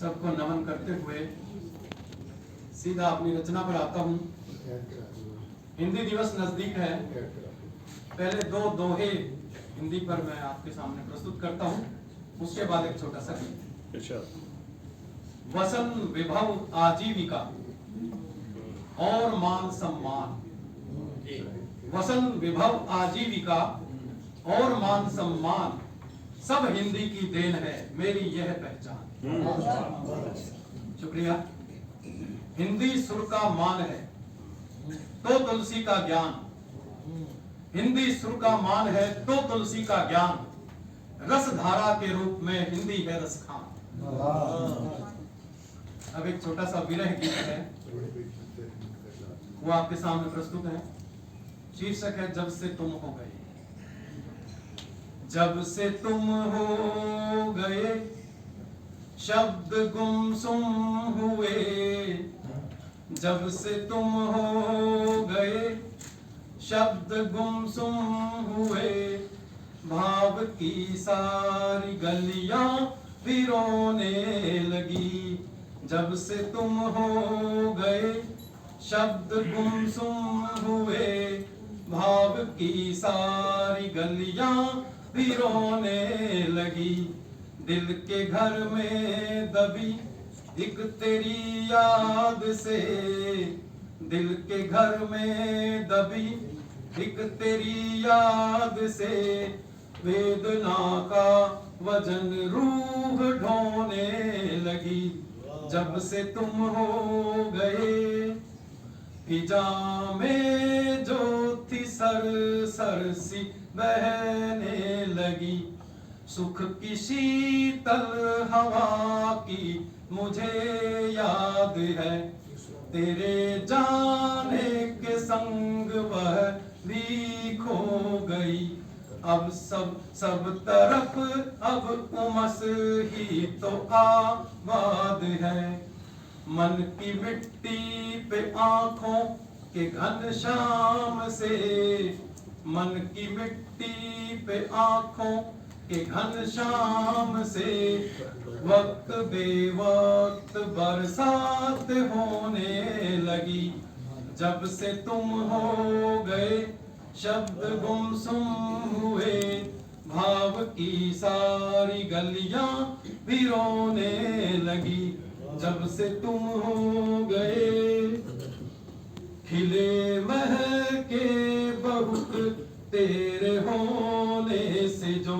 सबको नमन करते हुए सीधा अपनी रचना पर आता हूँ। हिंदी दिवस नजदीक है। पहले दो दोहे हिंदी पर मैं आपके सामने प्रस्तुत करता हूँ, उसके बाद एक छोटा सा गीत। वसन विभव आजीविका और मान सम्मान। वसन विभव आजीविका और मान सम्मान सब हिंदी की देन है, मेरी यह पहचान। शुक्रिया। हिंदी सुर का मान है तो तुलसी का ज्ञान। हिंदी सुर का मान है तो तुलसी का ज्ञान। रस धारा के रूप में हिंदी है रस खान। अब एक छोटा सा विरह गीत है, वो आपके सामने प्रस्तुत है। शीर्षक है जब से तुम हो गए। जब से तुम हो गए शब्द गुमसुम हुए। जब से तुम हो गए शब्द गुमसुम हुए। भाव की सारी गलियां भी रोने लगी। जब से तुम हो गए शब्द गुमसुम हुए। भाव की सारी गलियां भी रोने लगी। दिल के घर में दबी एक तेरी याद से। दिल के घर में दबी एक तेरी याद से। वेदना का वजन रूह ढोने लगी। जब से तुम हो गए फिजा में जो थी सर सर सी बहने लगी। सुख की शीतल हवा की मुझे याद है। तेरे जाने के संग वह भी खो गई। अब सब तरफ अब उमस ही तो आबाद है। मन की मिट्टी पे आंखों के घनश्याम से। मन की मिट्टी पे आंखों के घनश्याम से। वक्त बेवक्त बरसात होने लगी। जब से तुम हो गए शब्द गुमसुम हुए। भाव की सारी गलियां भी रोने लगी। जब से तुम हो गए खिले महके बहुत तेरे होने से। जो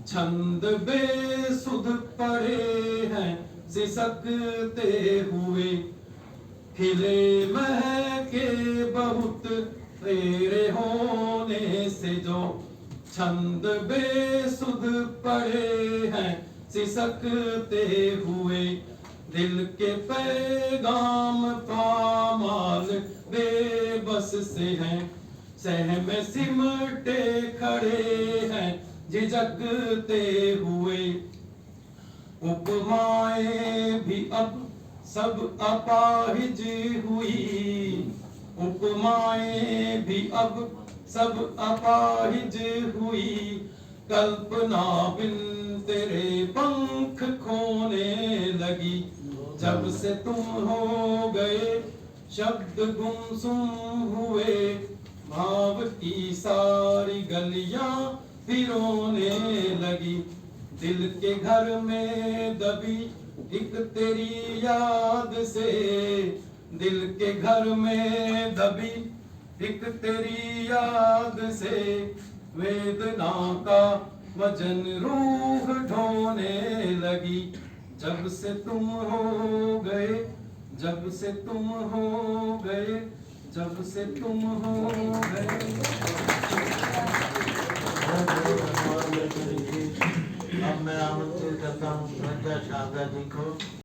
छंद बेसुध पड़े हैं सिसकते हुए। खिले महके बहुत तेरे होने से। जो छंद बेसुध पड़े हैं सिसकते हुए। दिल के पैगाम पामाल बेबस से हैं। सहम सिमटे खड़े हैं झिझकते हुए। उपमाएं भी अब सब अपाहिज हुई। उपमाएं भी अब सब अपाहिज हुई। कल्पना बिन तेरे पंख खोने लगी। जब से तुम हो गए शब्द गुमसुम हुए। भाव की सारी गलियां भी रोने लगी। दिल के घर में दबी एक तेरी याद से। दिल के घर में दबी एक तेरी याद से। वेदना का वजन रूह ढोने लगी। जब से तुम हो गए। जब से तुम हो गए। जब से तुम हो गए। अब मैं आमंत्रित करता हूँ प्रज्ञा शारदा जी को।